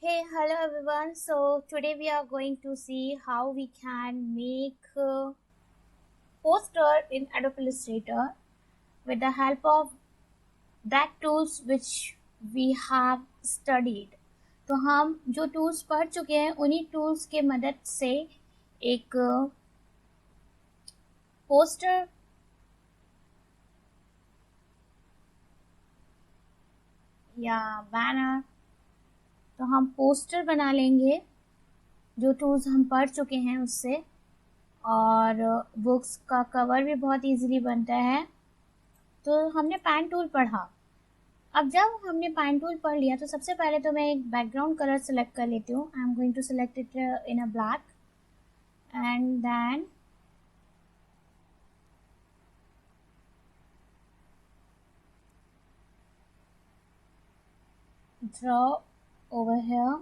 Hey, hello everyone. So today we are going to see how we can make a poster in Adobe Illustrator with the help of that tools which we have studied. तो हम जो tools पढ़ चुके हैं उन्हीं tools के मदद से एक पोस्टर या बैनर तो हम पोस्टर बना लेंगे जो टूल्स हम पढ़ चुके हैं उससे। और बुक्स का कवर भी बहुत इजीली बनता है। तो हमने पेन टूल पढ़ा। अब जब हमने पेन टूल पढ़ लिया तो सबसे पहले तो मैं एक बैकग्राउंड कलर सेलेक्ट कर लेती हूँ। I am going to select it in a black and then draw over here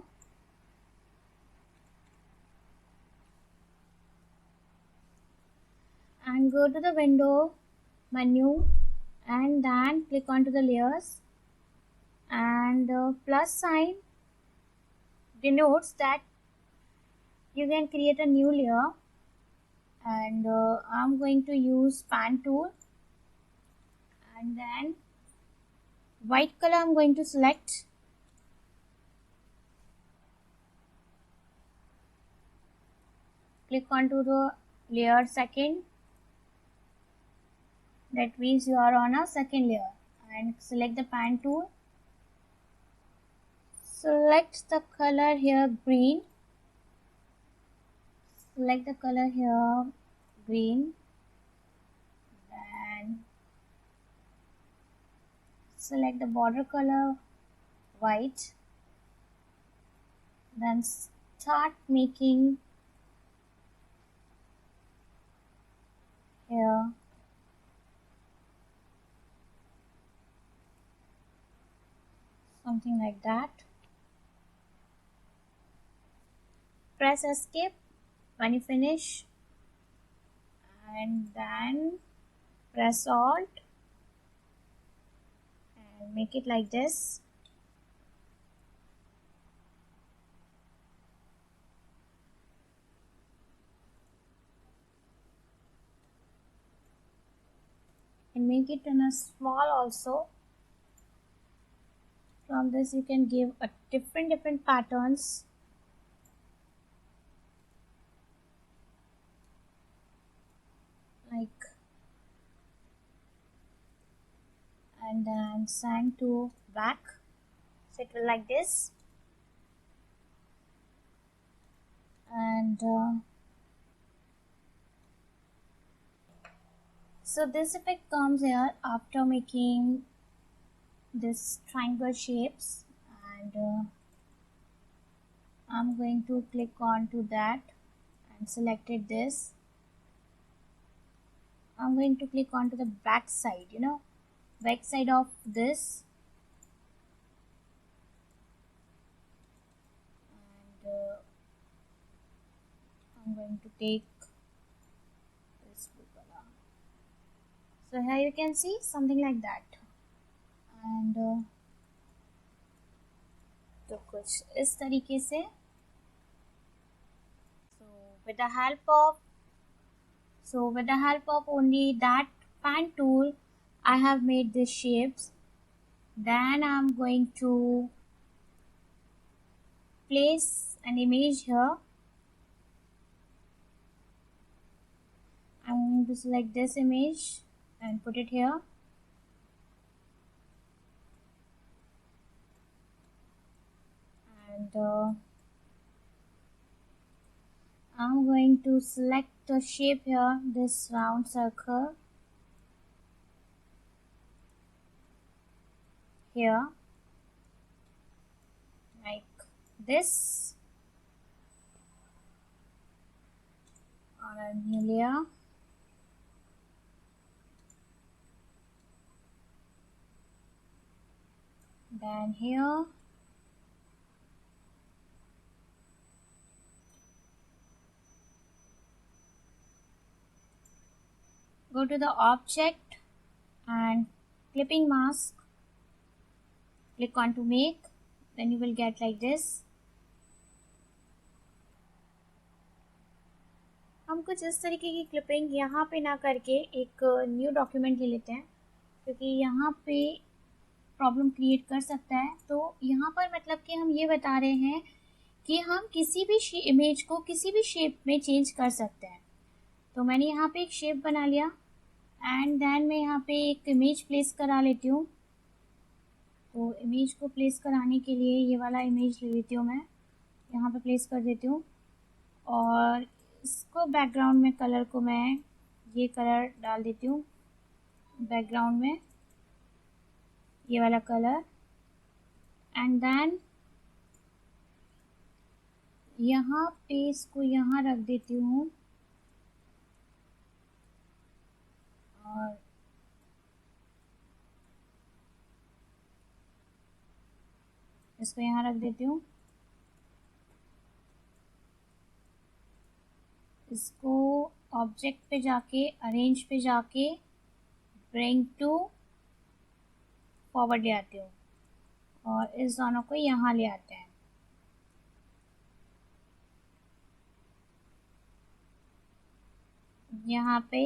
and go to the window menu and then click onto the layers, and plus sign denotes that you can create a new layer. And I'm going to use pen tool, and then white color I'm going to select, click onto the layer second, that means you are on a second layer, and select the pen tool, select the color here green, select the color here green, and select the border color white, then start making here something like that. Press escape when you finish, and then press alt and make it like this. And make it in a small also. From this you can give a different patterns, like, and then send to back, so it will like this. And so this effect comes here after making this triangle shapes, and I'm going to click on to that and selected this. I'm going to click on to the back side, back side of this, and I'm going to take this blue color. So here you can see something like that, and तो कुछ इस तरीके से. with the help of with the help of only that pen tool I have made these shapes. Then I'm going to place an image here. I'm going to select this image and put it here. And I'm going to select the shape here, this round circle here, like this, on a new layer. Then here, go to the object and clipping mask, click on to make, then you will get like this. हम कुछ इस तरीके की clipping यहाँ पे ना करके एक न्यू डॉक्यूमेंट ले लेते हैं, क्योंकि यहाँ पे प्रॉब्लम क्रिएट कर सकता है। तो यहाँ पर मतलब कि हम ये बता रहे हैं कि हम किसी भी इमेज को किसी भी शेप में चेंज कर सकते हैं। तो मैंने यहाँ पे एक शेप बना लिया एंड देन मैं यहाँ पे एक इमेज प्लेस करा लेती हूँ। तो इमेज को प्लेस कराने के लिए ये वाला इमेज ले लेती हूँ, मैं यहाँ पे प्लेस कर देती हूँ और इसको बैकग्राउंड में कलर को मैं ये कलर डाल देती हूँ, बैकग्राउंड में ये वाला कलर। एंड देन यहाँ पे इसको यहाँ रख देती हूँ और इसको यहाँ रख देती हूँ। इसको ऑब्जेक्ट पे जाके अरेंज पे जाके ब्रिंग टू फॉरवर्ड ले आती हूँ और इस दोनों को यहाँ ले आते हैं। यहाँ पे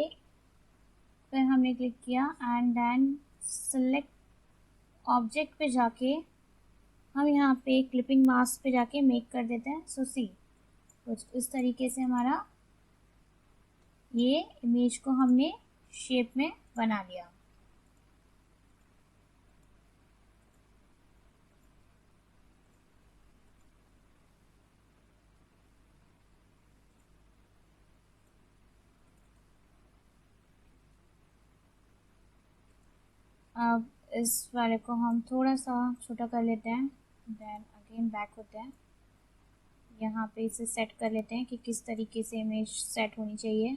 फिर हमने क्लिक किया एंड देन सेलेक्ट ऑब्जेक्ट पे जाके हम यहाँ पे क्लिपिंग मास्क पे जाके मेक कर देते हैं। सो सी कुछ इस तरीके से हमारा ये इमेज को हमने शेप में बना लिया। अब इस वाले को हम थोड़ा सा छोटा कर लेते हैं, देन अगेन बैक होते हैं, यहाँ पे इसे सेट कर लेते हैं कि किस तरीके से इमेज सेट होनी चाहिए।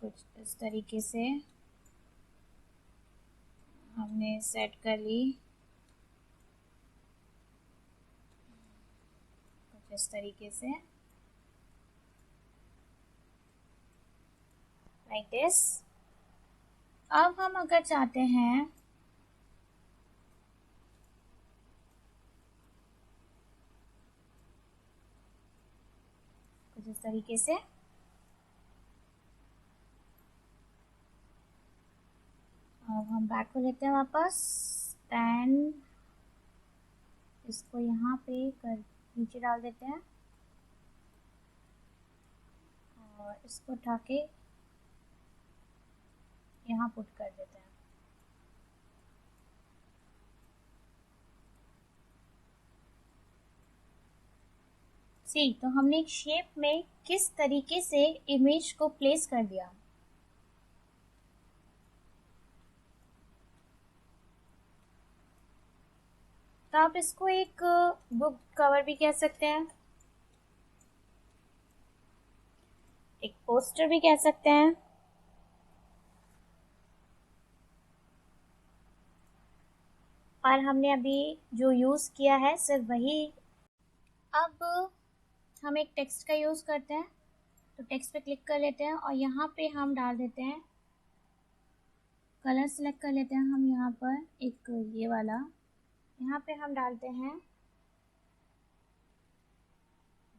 कुछ इस तरीके से हमने सेट कर ली, कुछ इस तरीके से लाइक दिस। अब हम अगर चाहते हैं कुछ इस तरीके से, अब हम बैक हो लेते हैं वापस, देन इसको यहाँ पे कर नीचे डाल देते हैं और इसको उठा के यहाँ पुट कर देते हैं। सी तो हमने एक शेप में किस तरीके से इमेज को प्लेस कर दिया। तो आप इसको एक बुक कवर भी कह सकते हैं, एक पोस्टर भी कह सकते हैं, और हमने अभी जो यूज़ किया है सिर्फ वही। अब हम एक टेक्स्ट का यूज़ करते हैं, तो टेक्स्ट पे क्लिक कर लेते हैं और यहाँ पे हम डाल देते हैं कलर, सेलेक्ट कर लेते हैं हम यहाँ पर एक ये वाला, यहाँ पे हम डालते हैं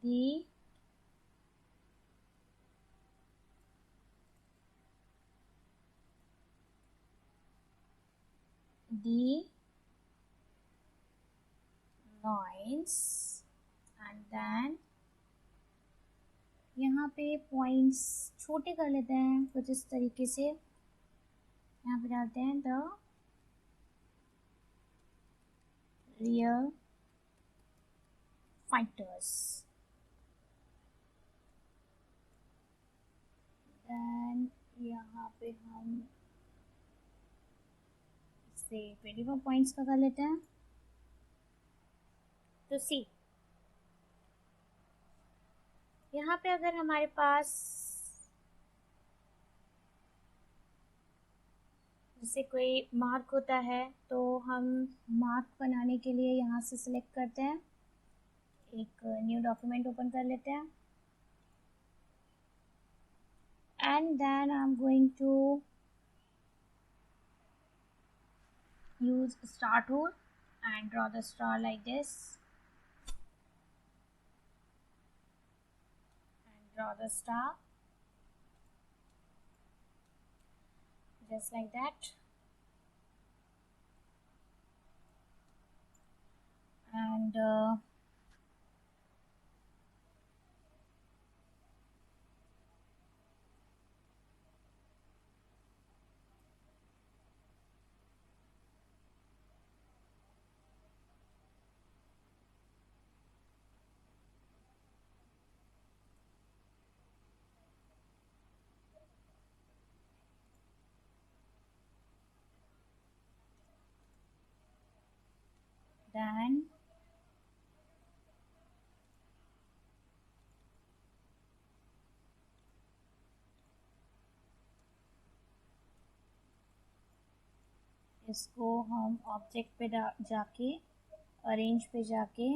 दी lines एंड देन यहाँ पे पॉइंट्स छोटे कर लेते हैं कुछ इस तरीके से, यहाँ पे डालते हैं द रियल फाइटर्स, देन यहाँ पे हम इसे 24 पॉइंट्स का कर लेते हैं। तो सी यहाँ पे अगर हमारे पास जैसे कोई मार्क होता है तो हम मार्क बनाने के लिए यहाँ से सिलेक्ट करते हैं, एक न्यू डॉक्यूमेंट ओपन कर लेते हैं and then I am going to use star tool and draw the star like this। draw the star just like that, and then इसको हम ऑब्जेक्ट पे जाके अरेंज पे जाके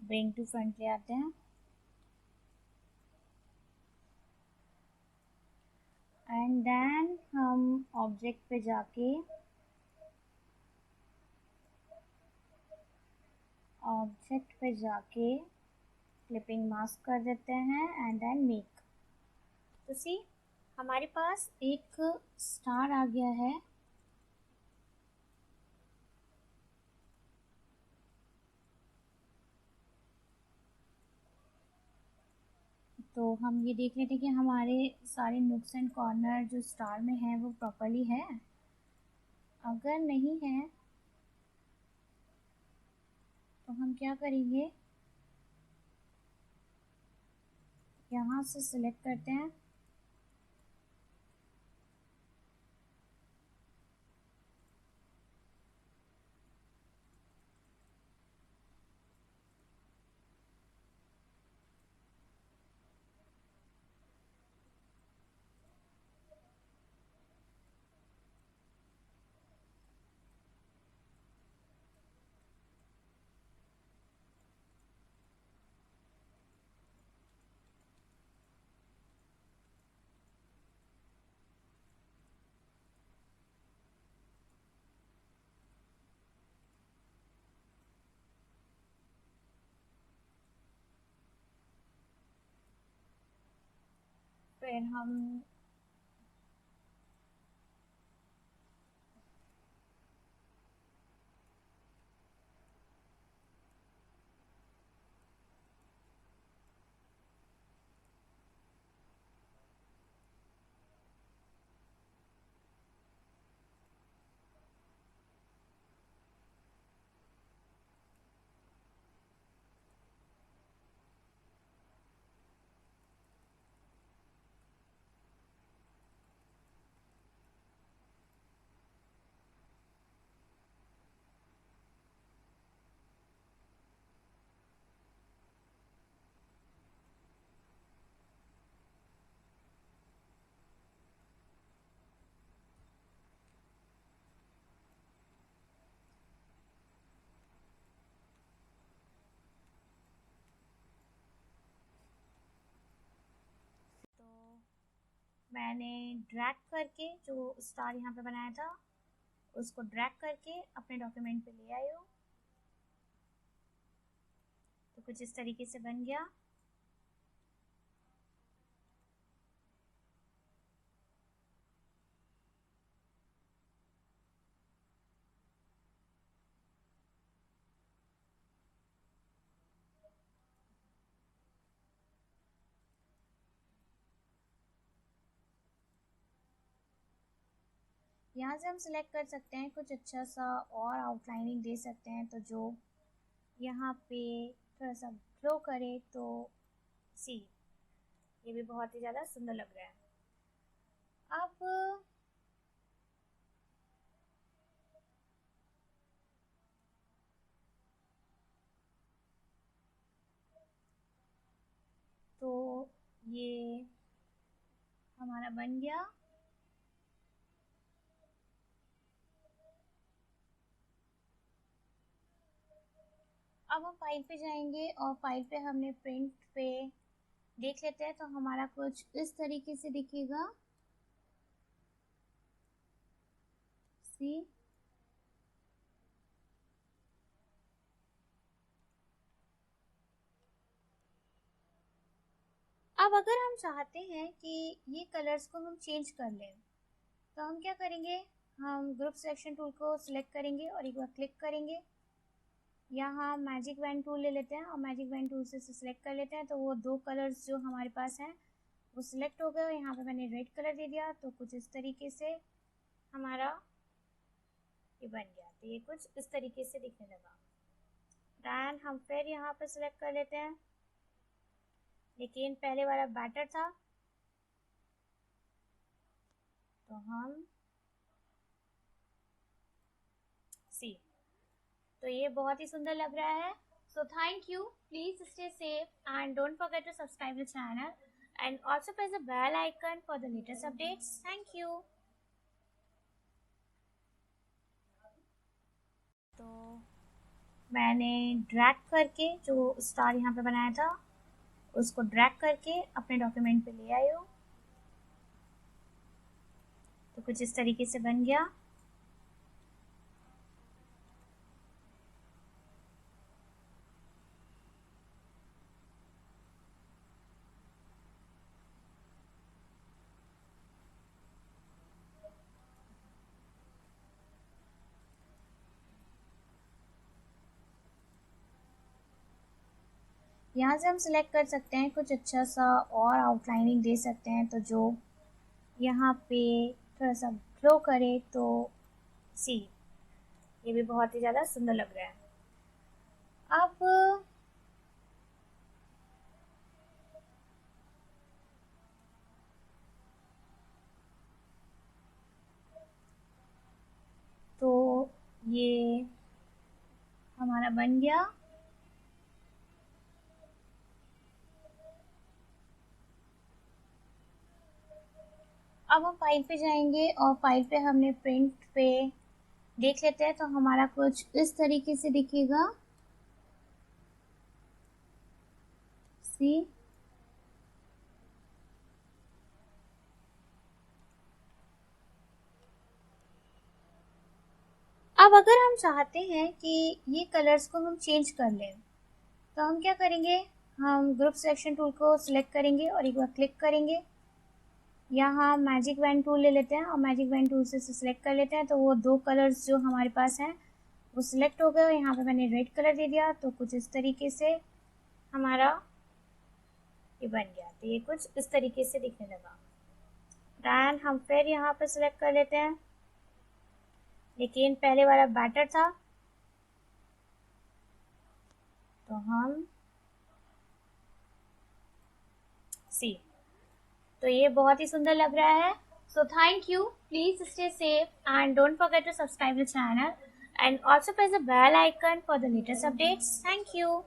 ब्रिंग टू फ्रंट ले आते हैं, एंड देन हम ऑब्जेक्ट पे जाके क्लिपिंग मास्क कर देते हैं एंड देन मेक। तो सी हमारे पास एक स्टार आ गया है। तो हम ये देख लेते हैं कि हमारे सारे नुक्स एंड कॉर्नर जो स्टार में है वो प्रॉपरली है। अगर नहीं है तो हम क्या करेंगे, यहाँ से सिलेक्ट करते हैं फिर हम मैंने ड्रैग करके जो स्टार यहाँ पे बनाया था उसको ड्रैग करके अपने डॉक्यूमेंट पे ले आई हूँ। तो कुछ इस तरीके से बन गया। यहाँ से हम सिलेक्ट कर सकते हैं कुछ अच्छा सा और आउटलाइनिंग दे सकते हैं, तो जो यहाँ पे थोड़ा सा ग्लो करे। तो सी ये भी बहुत ही ज़्यादा सुंदर लग रहा है। अब तो ये हमारा बन गया। अब हम फाइल पे जाएंगे और फाइल पे हमने प्रिंट पे देख लेते हैं, तो हमारा कुछ इस तरीके से दिखेगा। सी अब अगर हम चाहते हैं कि ये कलर्स को हम चेंज कर लें, तो हम क्या करेंगे, हम ग्रुप सिलेक्शन टूल को सिलेक्ट करेंगे और एक बार क्लिक करेंगे। यहाँ मैजिक वैन टूल ले लेते हैं और मैजिक वैन टूल से सिलेक्ट कर लेते हैं, तो वो दो कलर्स जो हमारे पास हैं वो सिलेक्ट हो गए। यहाँ पे मैंने रेड कलर दे दिया, तो कुछ इस तरीके से हमारा ये बन गया। तो ये कुछ इस तरीके से दिखने लगा। दैन हम फिर यहाँ पे सिलेक्ट कर लेते हैं, लेकिन पहले वाला बैटर था तो हम सी। तो ये बहुत ही सुंदर लग रहा है। So thank you, please stay safe and don't forget to subscribe the channel and also press the bell icon for the latest updates. Thank you. तो मैंने ड्रैग करके जो स्टार यहाँ पे बनाया था उसको ड्रैग करके अपने डॉक्यूमेंट पे ले आई हूँ, तो कुछ इस तरीके से बन गया। यहाँ से हम सिलेक्ट कर सकते हैं कुछ अच्छा सा और आउटलाइनिंग दे सकते हैं, तो जो यहाँ पे थोड़ा सा ग्लो करे। तो सी, ये भी बहुत ही ज़्यादा सुंदर लग रहा है। अब तो ये हमारा बन गया। अब हम फाइल पे जाएंगे और फाइल पे हमने प्रिंट पे देख लेते हैं, तो हमारा कुछ इस तरीके से दिखेगा। सी, अब अगर हम चाहते हैं कि ये कलर्स को हम चेंज कर लें, तो हम क्या करेंगे, हम ग्रुप सिलेक्शन टूल को सिलेक्ट करेंगे और एक बार क्लिक करेंगे। यहाँ मैजिक वैन टूल ले लेते हैं और मैजिक वैन टूल से सिलेक्ट कर लेते हैं, तो वो दो कलर्स जो हमारे पास हैं वो सिलेक्ट हो गए। यहाँ पे मैंने रेड कलर दे दिया, तो कुछ इस तरीके से हमारा ये बन गया। तो ये कुछ इस तरीके से दिखने लगा। दैन हम फिर यहाँ पे सिलेक्ट कर लेते हैं, लेकिन पहले वाला बैटर था तो हम सी। तो ये बहुत ही सुंदर लग रहा है। So thank you, please stay safe and don't forget to subscribe the channel and also press the bell icon for the latest updates. Thank you.